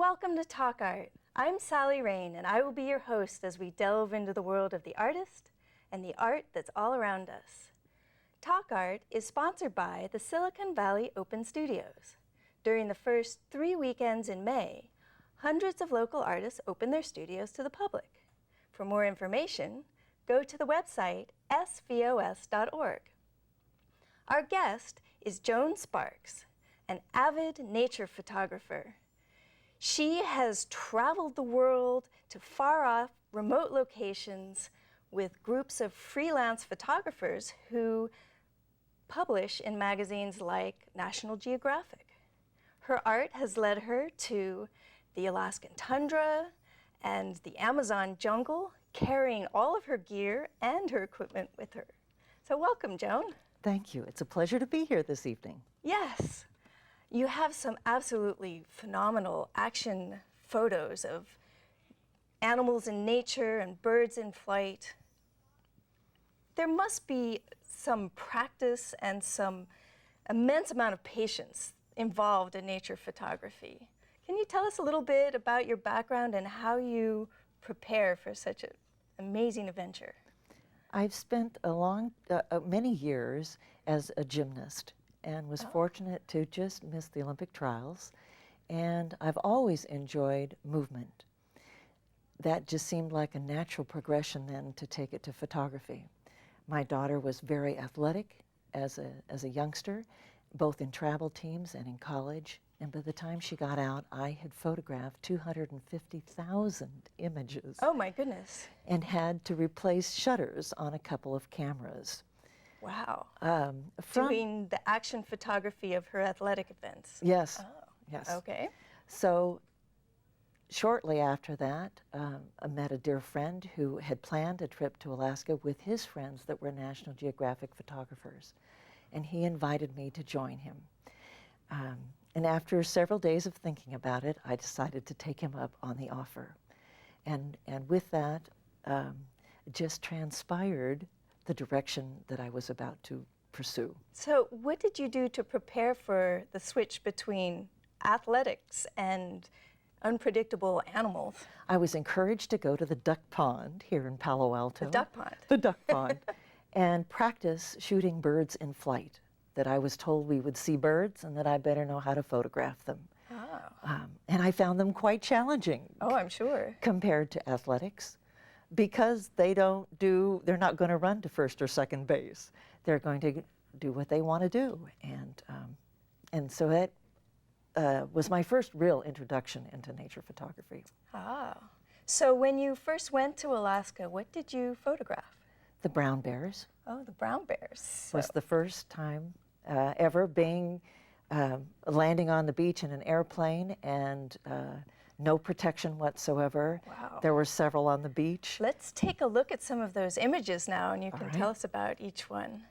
Welcome to Talk Art. I'm Sally Rain, and I will be your host as we delve into the world of the artist and the art that's all around us. Talk Art is sponsored by the Silicon Valley Open Studios. During the first 3 weekends in May, hundreds of local artists open their studios to the public. For more information, go to the website svos.org. Our guest is Joan Sparks, an avid nature photographer. She has traveled the world to far-off, remote locations with groups of freelance photographers who publish in magazines like National Geographic. Her art has led her to the Alaskan tundra and the Amazon jungle, carrying all of her gear and her equipment with her. So welcome, Joan. Thank you. It's a pleasure to be here this evening. Yes. You have some absolutely phenomenal action photos of animals in nature and birds in flight. There must be some practice and some immense amount of patience involved in nature photography. Can you tell us a little bit about your background and how you prepare for such an amazing adventure? I've spent many years as a gymnast and was fortunate to just miss the Olympic trials. And I've always enjoyed movement. That just seemed like a natural progression then to take it to photography. My daughter was very athletic as a youngster, both in travel teams and in college. And by the time she got out, I had photographed 250,000 images. Oh my goodness. And had to replace shutters on a couple of cameras. Wow. Doing the action photography of her athletic events. Yes. Oh. Yes. Okay. So shortly after that, I met a dear friend who had planned a trip to Alaska with his friends that were National Geographic photographers. And he invited me to join him. And after several days of thinking about it, I decided to take him up on the offer. And with that, just transpired the direction that I was about to pursue. So what did you do to prepare for the switch between athletics and unpredictable animals? I was encouraged to go to the duck pond here in Palo Alto. The duck pond? The duck pond. And practice shooting birds in flight. That I was told we would see birds and that I better know how to photograph them. Oh. And I found them quite challenging. Oh, I'm sure. Compared to athletics. Because they're not going to run to first or second base. They're going to do what they want to do. And so that was my first real introduction into nature photography. Ah. So when you first went to Alaska, what did you photograph? The brown bears. Oh, the brown bears. Was the first time ever landing on the beach in an airplane and no protection whatsoever. Wow. There were several on the beach. Let's take a look at some of those images now, and you can tell us about each one.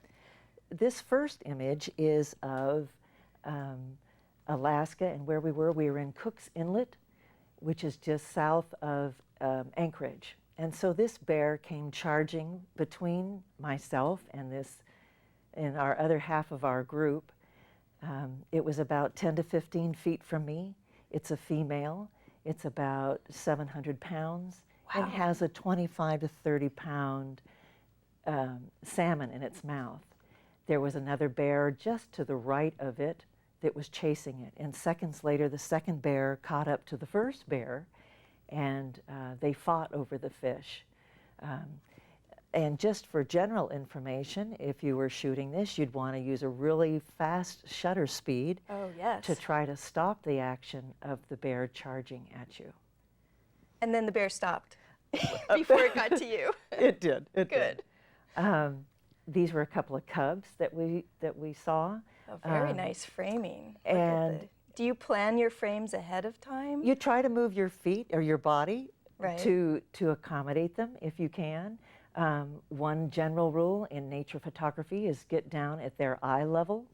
This first image is of Alaska and where we were in Cook's Inlet, which is just south of Anchorage. And so this bear came charging between myself and our other half of our group. It was about 10 to 15 feet from me. It's a female. It's about 700 pounds. Wow. And has a 25 to 30 pound salmon in its mouth. There was another bear just to the right of it that was chasing it. And seconds later, the second bear caught up to the first bear, and they fought over the fish. And just for general information, if you were shooting this, you'd want to use a really fast shutter speed to try to stop the action of the bear charging at you. And then the bear stopped before it got to you. It did. It Good. Did. These were a couple of cubs that we saw. Oh, very nice framing. And do you plan your frames ahead of time? You try to move your feet or your body right. to accommodate them if you can. One general rule in nature photography is get down at their eye level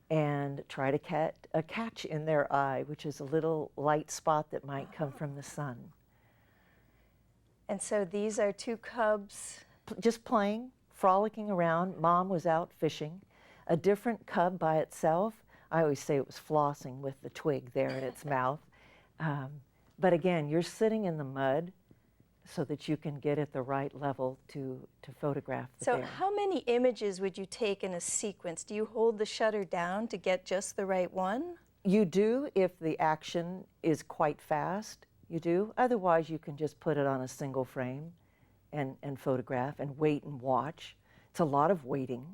and try to catch in their eye, which is a little light spot that might come from the sun. And so these are two cubs? Just playing, frolicking around. Mom was out fishing. A different cub by itself, I always say it was flossing with the twig there in its mouth. But again, you're sitting in the mud so that you can get at the right level to photograph the So bear. how many images would you take in a sequence? Do you hold the shutter down to get just the right one? You do if the action is quite fast, you do. Otherwise, you can just put it on a single frame and photograph and wait and watch. It's a lot of waiting,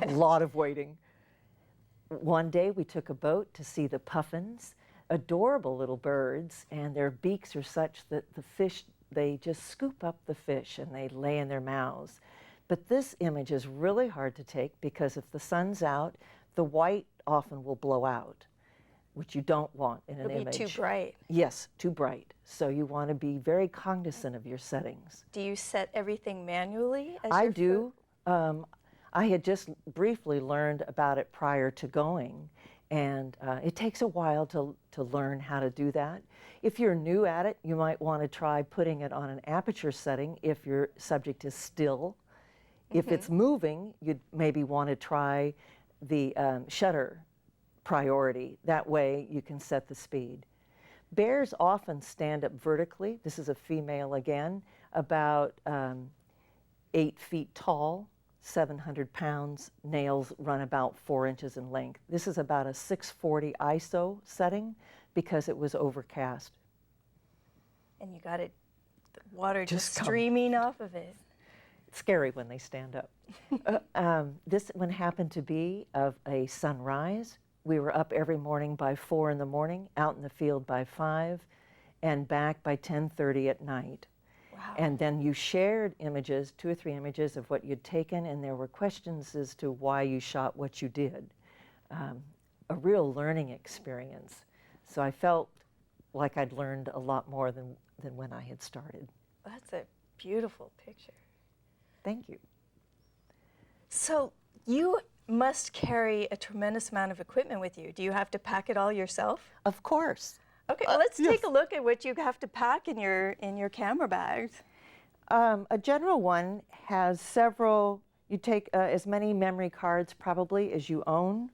a lot of waiting. One day we took a boat to see the puffins, adorable little birds, and their beaks are such that the fish, they just scoop up the fish and they lay in their mouths. But this image is really hard to take because if the sun's out, the white often will blow out, which you don't want in an image. It'll be too bright. Yes, too bright. So you want to be very cognizant of your settings. Do you set everything manually? I do. I had just briefly learned about it prior to going, and it takes a while to learn how to do that. If you're new at it, you might want to try putting it on an aperture setting if your subject is still. If it's moving, you'd maybe want to try the shutter priority. That way you can set the speed. Bears often stand up vertically. This is a female again, about 8 feet tall, 700 pounds, nails run about 4 inches in length. This is about a 640 ISO setting because it was overcast. And you got it, the water just streaming off of it. It's scary when they stand up. This one happened to be of a sunrise. We were up every morning by 4 in the morning, out in the field by 5, and back by 10:30 at night. Wow. And then you shared images, 2 or 3 images of what you'd taken, and there were questions as to why you shot what you did. A real learning experience. So I felt like I'd learned a lot more than when I had started. That's a beautiful picture. Thank you. So you must carry a tremendous amount of equipment with you. Do you have to pack it all yourself? Of course. Okay, let's take a look at what you have to pack in your camera bags. A general one has several, you take as many memory cards probably as you own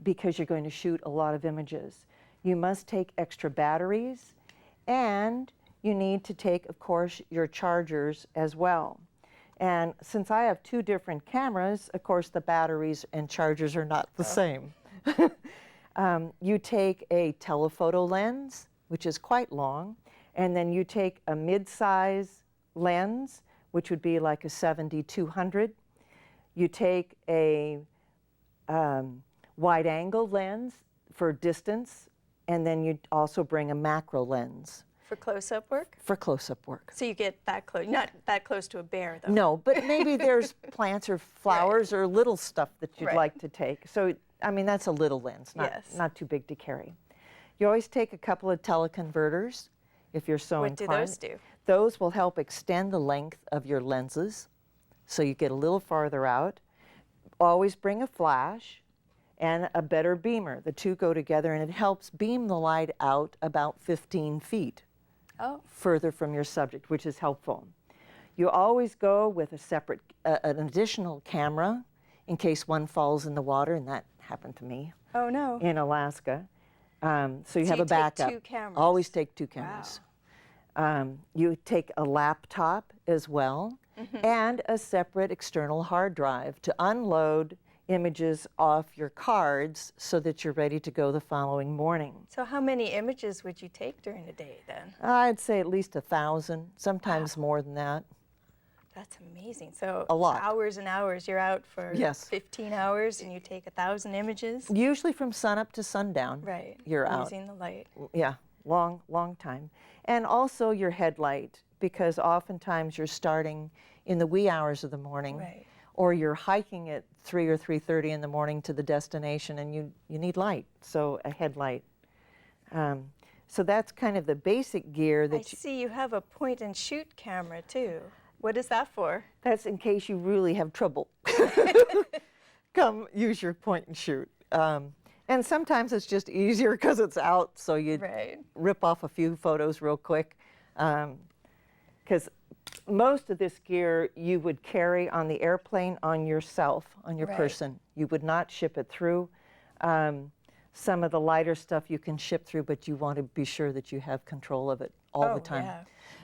because you're going to shoot a lot of images. You must take extra batteries, and you need to take, of course, your chargers as well. And since I have 2 different cameras, of course, the batteries and chargers are not the same. You take a telephoto lens, which is quite long, and then you take a mid-size lens, which would be like a 70-200. You take a wide-angle lens for distance, and then you also bring a macro lens. For close-up work? For close-up work. So you get that close, not that close to a bear, though. No, but maybe there's plants or flowers or little stuff that you'd like to take. So, I mean, that's a little lens, not too big to carry. You always take a couple of teleconverters if you're so inclined. What do those do? Those will help extend the length of your lenses so you get a little farther out. Always bring a flash and a better beamer. The 2 go together, and it helps beam the light out about 15 feet. Further from your subject, which is helpful. You always go with a separate, an additional camera in case one falls in the water, and that happened to me. Oh no. In Alaska. So you have a backup. Take 2 cameras. Always take 2 cameras. Wow. You take a laptop as well, and a separate external hard drive to unload images off your cards so that you're ready to go the following morning. So how many images would you take during a day then? I'd say at least 1,000, sometimes more than that. That's amazing. So a lot. Hours and hours. You're out for 15 hours and you take 1,000 images? Usually from sunup to sundown. Right. You're out. Using the light. Yeah, long time. And also your headlight, because oftentimes you're starting in the wee hours of the morning. Right. Or you're hiking at 3 or 3:30 in the morning to the destination, and you need light, so a headlight. So that's kind of the basic gear that I see you have a point and shoot camera too. What is that for? That's in case you really have trouble. Come use your point and shoot. And sometimes it's just easier because it's out, so you rip off a few photos real quick. Because most of this gear you would carry on the airplane on yourself, on your person. You would not ship it through. Some of the lighter stuff you can ship through, but you want to be sure that you have control of it all the time. Yeah.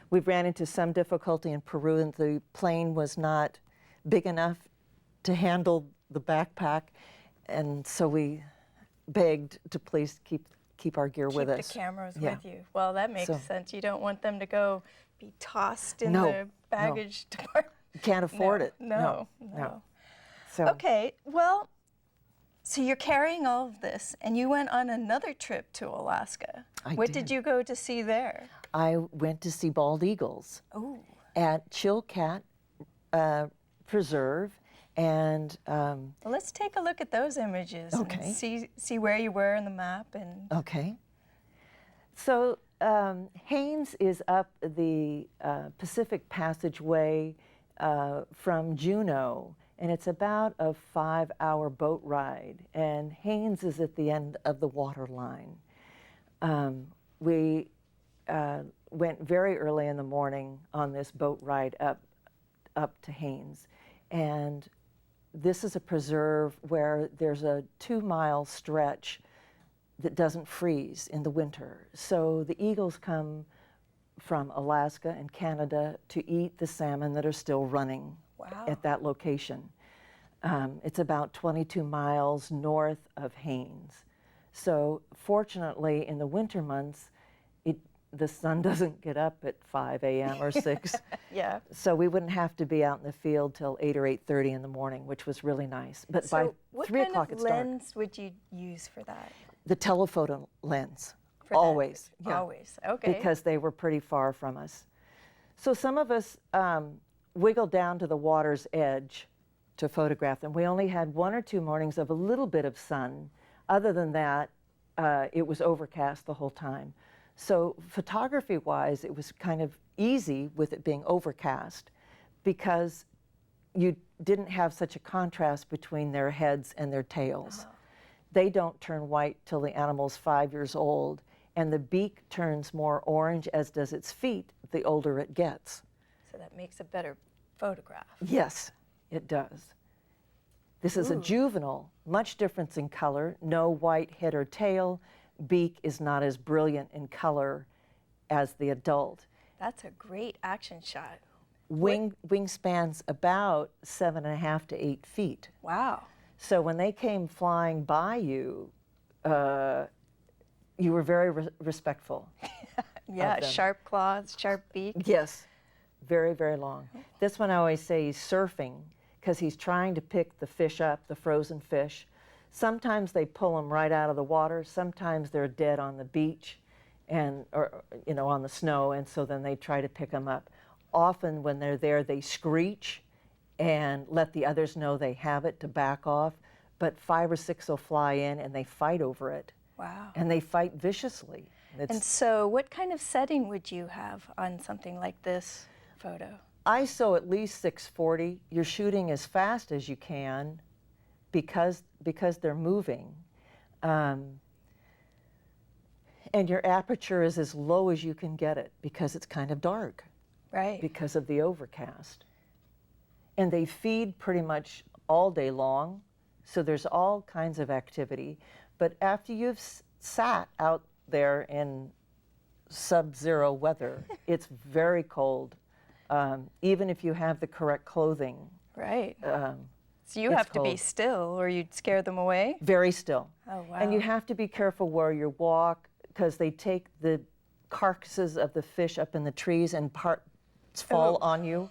We've ran into some difficulty in Peru, and the plane was not big enough to handle the backpack, and so we begged to please keep our gear with us. Keep the cameras with you. Well, that makes sense. You don't want them to go be tossed in No, the baggage department. You can't afford it. No. So, Okay, well, so you're carrying all of this, and you went on another trip to Alaska. What did you go to see there? I went to see bald eagles at Chilkat Preserve, and well, let's take a look at those images and see where you were in the map. And okay. So Haines is up the Pacific Passageway from Juneau, and it's about a 5-hour boat ride, and Haines is at the end of the water line. We went very early in the morning on this boat ride up to Haines, and this is a preserve where there's a 2-mile stretch that doesn't freeze in the winter. So the eagles come from Alaska and Canada to eat the salmon that are still running at that location. It's about 22 miles north of Haines. So fortunately, in the winter months, the sun doesn't get up at 5 a.m. or 6. Yeah. So we wouldn't have to be out in the field till 8 or 8:30 in the morning, which was really nice. But So by 3 o'clock it's what dark. kind of lens would you use for that? The telephoto lens, For that? always. Yeah. Always, okay. Because they were pretty far from us. So some of us wiggled down to the water's edge to photograph them. We only had 1 or 2 mornings of a little bit of sun. Other than that, it was overcast the whole time. So photography-wise, it was kind of easy with it being overcast because you didn't have such a contrast between their heads and their tails. They don't turn white till the animal's 5 years old, and the beak turns more orange, as does its feet, the older it gets. So that makes a better photograph. Yes, it does. This is a juvenile, much difference in color, no white head or tail. Beak is not as brilliant in color as the adult. That's a great action shot. Wingspan's about 7.5 to 8 feet. Wow. So when they came flying by you, you were very respectful. Yeah, sharp claws, sharp beak. Yes, very, very long. This one I always say he's surfing because he's trying to pick the fish up, the frozen fish. Sometimes they pull them right out of the water. Sometimes they're dead on the beach or on the snow, and so then they try to pick them up. Often when they're there, they screech and let the others know they have it to back off, but 5 or 6 will fly in and they fight over it. Wow. And they fight viciously. And so what kind of setting would you have on something like this photo? ISO at least 640. You're shooting as fast as you can because they're moving. And your aperture is as low as you can get it because it's kind of dark. Right. Because of the overcast. And they feed pretty much all day long, so there's all kinds of activity. But after you've sat out there in sub-zero weather, it's very cold, even if you have the correct clothing. Right. So you have to be still or you'd scare them away? Very still. Oh, wow. And you have to be careful where you walk because they take the carcasses of the fish up in the trees and parts fall on you.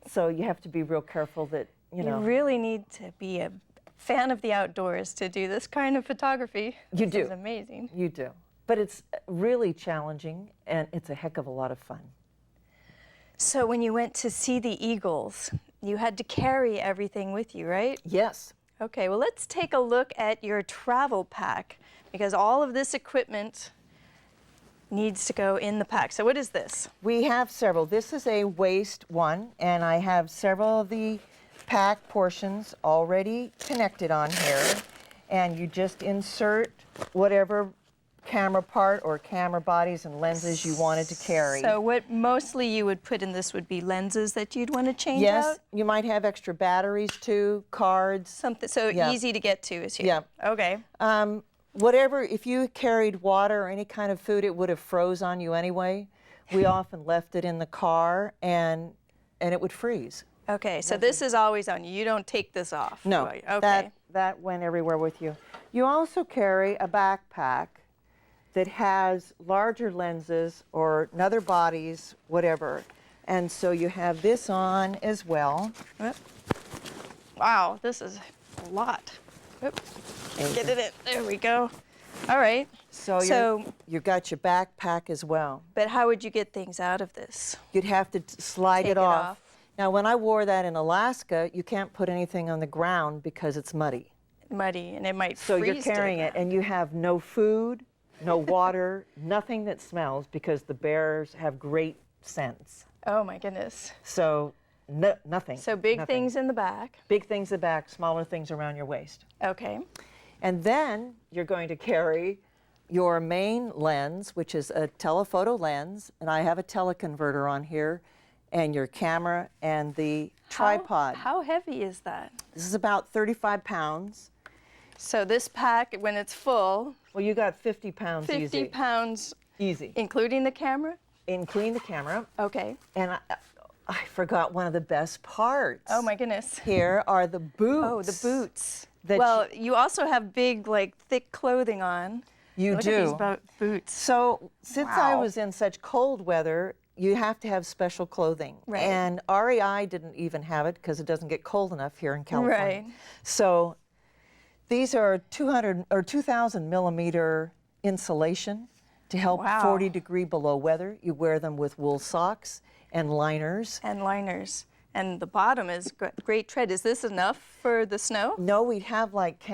So you have to be real careful that, You really need to be a fan of the outdoors to do this kind of photography. You do. This is amazing. You do. But it's really challenging and it's a heck of a lot of fun. So when you went to see the eagles, you had to carry everything with you, right? Yes. Okay, well, let's take a look at your travel pack because all of this equipment needs to go in the pack. So what is this? We have several. This is a waist one, and I have several of the pack portions already connected on here. And you just insert whatever camera part or camera bodies and lenses you wanted to carry. So what mostly you would put in this would be lenses that you'd want to change yes, out? you might have extra batteries too, cards. Something so easy to get to is here. Yeah. Okay. whatever, if you carried water or any kind of food, it would have froze on you anyway. We often left it in the car, and it would freeze. Okay, so this is always on you. You don't take this off. No, Okay. that went everywhere with you. You also carry a backpack that has larger lenses or other bodies, whatever. And so you have this on as well. Whoop. Wow, this is a lot. Whoop. Get it in. There we go. All right. So you've got your backpack as well. But how would you get things out of this? You'd have to slide Take it it off. off. Now, when I wore that in Alaska, you can't put anything on the ground because it's muddy. Muddy, and it might So freeze you're to the carrying it, ground. and you have no food, no water, nothing that smells, because the bears have great sense. Oh my goodness. So nothing. So big nothing. things in the back. Big things in the back, smaller things around your waist. Okay. And then you're going to carry your main lens, which is a telephoto lens, and I have a teleconverter on here, and your camera and the tripod. How heavy is that? This is about 35 pounds. So this pack, when it's full, Well, you got 50 pounds 50 easy. pounds, Easy. including the camera? Including the camera. Okay. And I forgot one of the best parts. Oh my goodness. Here are the boots. Oh, the boots. that Well, you also have big, like, thick clothing on. You Look do. at these boots. So since I Wow. was in such cold weather, you have to have special clothing. Right. And REI didn't even have it because it doesn't get cold enough here in California. Right. So these are 200 or 2,000 millimeter insulation to help Wow. 40 degree below weather. You wear them with wool socks and liners. And liners. And the bottom is great tread. Is this enough for the snow? No, we'd have like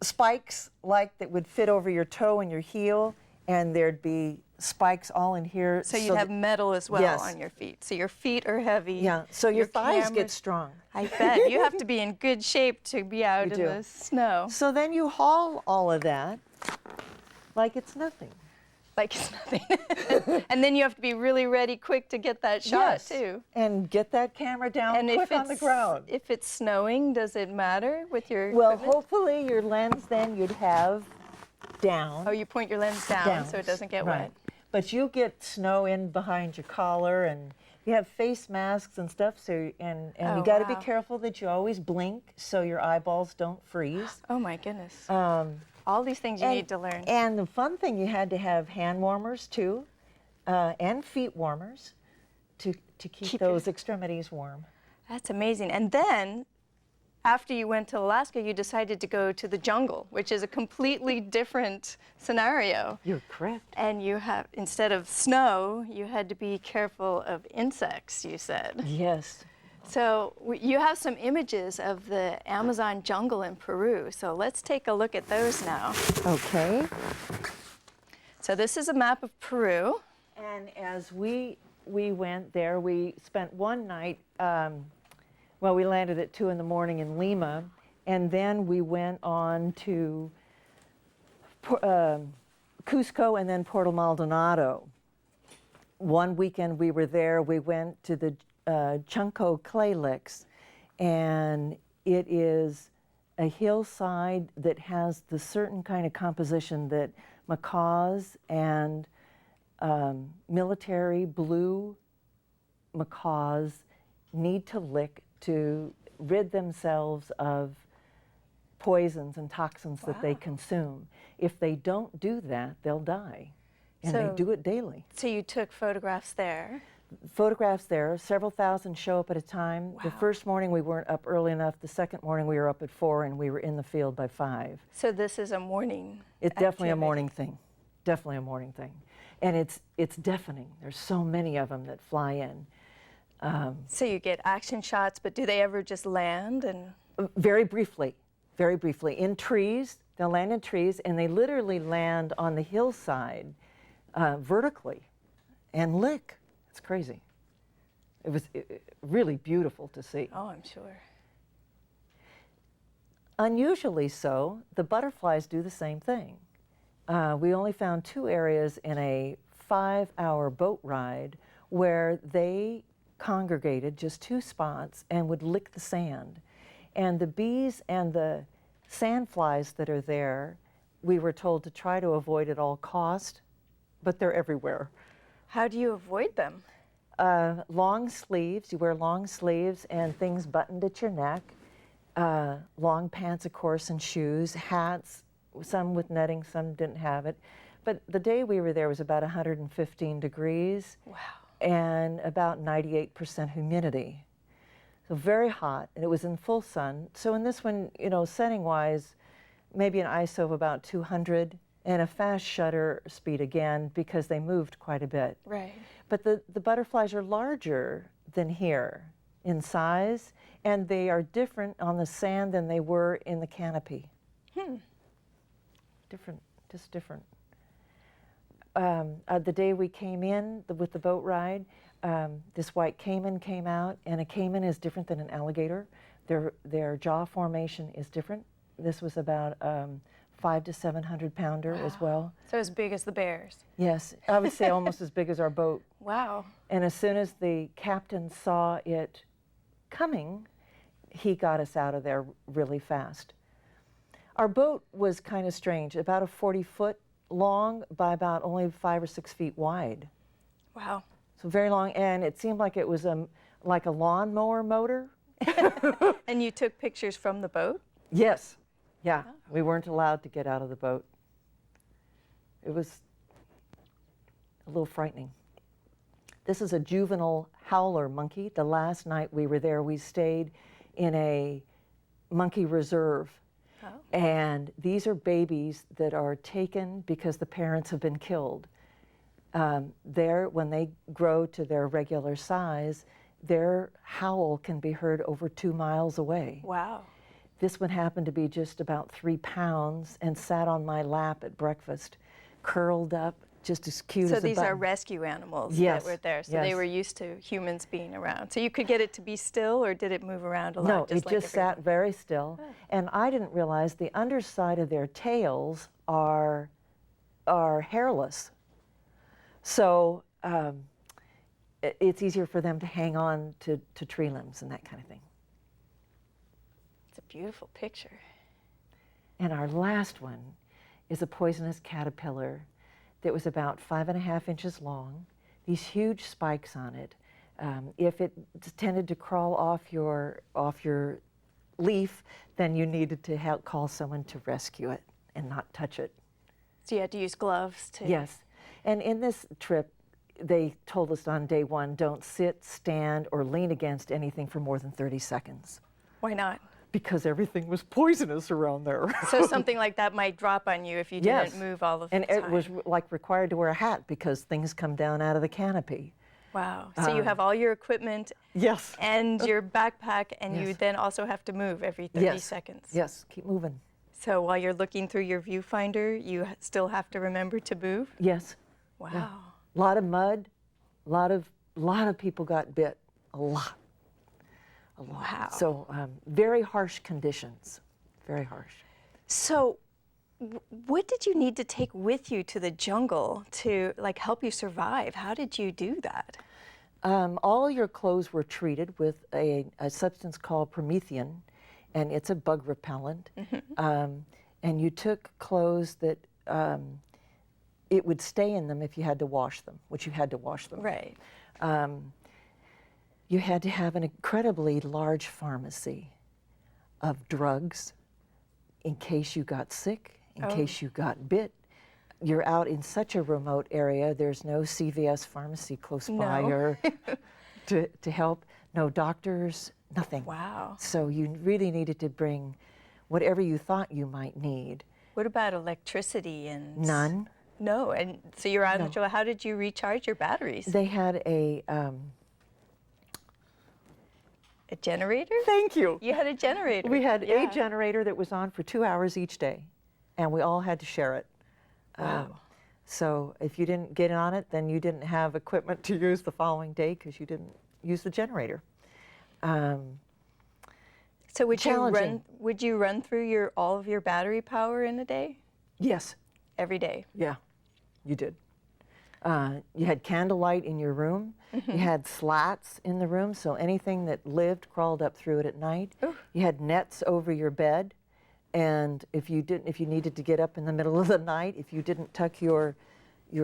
spikes like that would fit over your toe and your heel, and there'd be spikes all in here. So you'd have metal as well Yes. on your feet. So your feet are heavy. Yeah, so your thighs get cameras- strong. I bet. You have to be in good shape to be out You in do. the snow. So then you haul all of that like it's nothing. Like it's nothing. And then you have to be really ready quick to get that shot Yes, too. and get that camera down And quick on the ground. if it's snowing, does it matter with your Well, equipment? hopefully your lens then you'd have down. Oh, you point your lens down so it doesn't get right. wet. But you get snow in behind your collar, and you have face masks and stuff. So and Oh, you got to be wow. careful that you always blink so your eyeballs don't freeze. Oh my goodness. All these things you need to learn. And the fun thing, you had to have hand warmers too, and feet warmers to keep those extremities warm. That's amazing. And then, after you went to Alaska, you decided to go to the jungle, which is a completely different scenario. You're correct. And you have, instead of snow, you had to be careful of insects, you said. Yes. So you have some images of the Amazon jungle in Peru. So let's take a look at those now. Okay. So this is a map of Peru. And as we went there, we spent one night, well, we landed at 2 in the morning in Lima, and then we went on to Cusco and then Puerto Maldonado. One weekend we were there, we went to the Chunco clay licks, and it is a hillside that has the certain kind of composition that macaws and military blue macaws need to lick to rid themselves of poisons and toxins that they consume. If they don't do that, they'll die. And they So- do it daily. So you took photographs there. Photographs there, several thousand show up at a time. The first morning we weren't up early enough. The second morning we were up at 4 and we were in the field by 5. So this is a morning. It's definitely a activity. morning thing. Definitely a morning thing. And it's deafening. There's so many of them that fly in. So you get action shots, but do they ever just land? And Very briefly, in trees. They'll land in trees, and they literally land on the hillside vertically and lick. It's crazy. It was really beautiful to see. oh, I'm sure. Unusually so, the butterflies do the same thing. We only found 2 areas in a 5-hour boat ride where they congregated, just 2 spots, and would lick the sand. And the bees and the sandflies that are there, we were told to try to avoid at all cost, but they're everywhere. How do you avoid them? Long sleeves, you wear long sleeves and things buttoned at your neck, long pants, of course, and shoes, hats, some with netting, some didn't have it. But the day we were there was about 115 degrees. Wow. And about 98% humidity. So very hot, and it was in full sun. So in this one, you know, setting-wise, maybe an ISO of about 200 and a fast shutter speed again because they moved quite a bit. Right. But the butterflies are larger than here in size, and they are different on the sand than they were in the canopy. Different, just different. The day we came in with the boat ride, this white caiman came out, and a caiman is different than an alligator. Their jaw formation is different. This was about 500 to 700 pounder as well. So as big as the bears. Yes, I would say almost as big as our boat. Wow. And as soon as the captain saw it coming, he got us out of there really fast. Our boat was kind of strange, about a 40-foot long by about only 5 or 6 feet wide. Wow. So very long, and it seemed like it was like a lawnmower motor. And you took pictures from the boat? Yes. Yeah. Oh. We weren't allowed to get out of the boat. It was a little frightening. This is a juvenile howler monkey. The last night we were there, we stayed in a monkey reserve. Oh. And these are babies that are taken because the parents have been killed. When they grow to their regular size, their howl can be heard over 2 miles away. Wow. This one happened to be just about 3 pounds and sat on my lap at breakfast, curled up, just as cute as a button. So these are rescue animals Yes. that were there. So yes. they were used to humans being around. So you could get it to be still, or did it move around a lot? No, just it just sat very still. Oh. And I didn't realize the underside of their tails are hairless. So it's easier for them to hang on to tree limbs and that kind of thing. It's a beautiful picture. And our last one is a poisonous caterpillar that was about 5.5 inches long, these huge spikes on it. If it tended to crawl off your leaf, then you needed to call someone to rescue it and not touch it. So you had to use gloves to... Yes. And in this trip, they told us on day one, don't sit, stand, or lean against anything for more than 30 seconds. Why not? Because everything was poisonous around there. So something like that might drop on you if you didn't move all of the time. And it was like required to wear a hat because things come down out of the canopy. Wow. So you have all your equipment yes. and your backpack, and Yes. you then also have to move every 30 yes. seconds. Yes, keep moving. So while you're looking through your viewfinder, you still have to remember to move? Yes. Wow. Yeah. A lot of mud, a lot of people got bit, a lot. Wow. So very harsh conditions, very harsh. So what did you need to take with you to the jungle to help you survive? How did you do that? All your clothes were treated with a substance called promethium, and it's a bug repellent. Mm-hmm. And you took clothes that it would stay in them if you had to wash them, which you had to wash them. Right. You had to have an incredibly large pharmacy of drugs in case you got sick, in case you got bit. You're out in such a remote area, there's no CVS pharmacy close by or to help, no doctors, nothing. Wow. So you really needed to bring whatever you thought you might need. What about electricity and... None. No, and so you're out in the jungle. How did you recharge your batteries? They had a generator? Thank you. You had a generator. We had a generator that was on for 2 hours each day, and we all had to share it. Wow. So if you didn't get on it, then you didn't have equipment to use the following day because you didn't use the generator. So would you run through all of your battery power in a day? Yes. Every day? Yeah, you did. You had candlelight in your room. You had slats in the room, so anything that lived crawled up through it at night. Ooh. You had nets over your bed And if you needed to get up in the middle of the night, if you didn't tuck your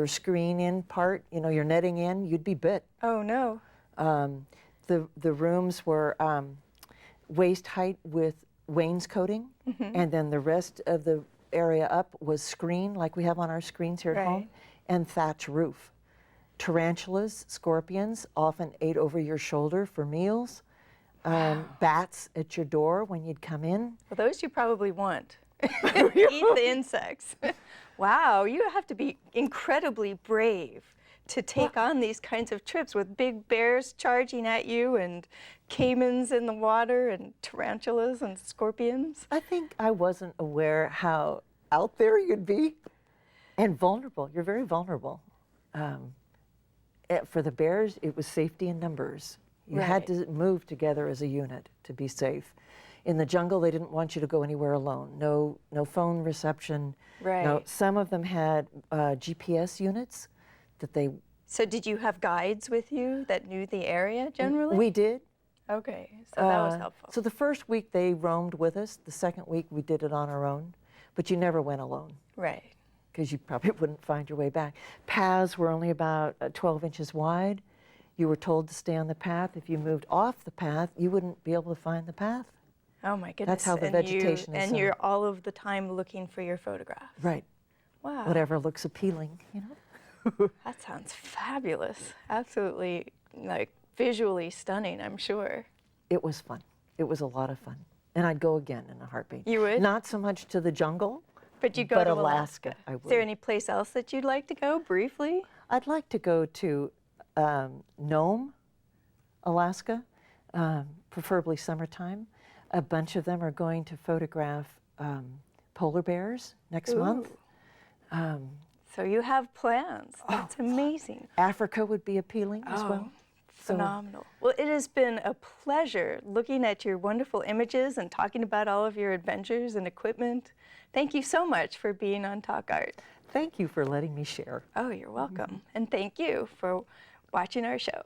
screen in part, your netting in, you'd be bit. Oh no. The rooms were waist height with wainscoting, and then the rest of the area up was screen, like we have on our screens here at home, and thatch roof. Tarantulas, scorpions often ate over your shoulder for meals. Bats at your door when you'd come in. Well, those you probably want. Eat the insects. Wow, you have to be incredibly brave to take on these kinds of trips with big bears charging at you and caimans in the water and tarantulas and scorpions. I think I wasn't aware how out there you'd be and vulnerable. You're very vulnerable. For the bears, it was safety in numbers. You had to move together as a unit to be safe. In the jungle, they didn't want you to go anywhere alone. No phone reception. Right. No, some of them had GPS units that they... So did you have guides with you that knew the area generally? We did. Okay, so that was helpful. So the first week they roamed with us. The second week we did it on our own. But you never went alone. Right. Because you probably wouldn't find your way back. Paths were only about 12 inches wide. You were told to stay on the path. If you moved off the path, you wouldn't be able to find the path. Oh my goodness. That's how the vegetation is. And you're all of the time looking for your photographs. Right. Wow. Whatever looks appealing, That sounds fabulous. Absolutely, like, visually stunning, I'm sure. It was fun. It was a lot of fun. And I'd go again in a heartbeat. You would? Not so much to the jungle, but you'd go to Alaska. I would. Is there any place else that you'd like to go, briefly? I'd like to go to Nome, Alaska, preferably summertime. A bunch of them are going to photograph polar bears next month. So you have plans. That's amazing. Africa would be appealing as well. Phenomenal. Well, it has been a pleasure looking at your wonderful images and talking about all of your adventures and equipment. Thank you so much for being on Talk Art. Thank you for letting me share. Oh, you're welcome. And thank you for watching our show.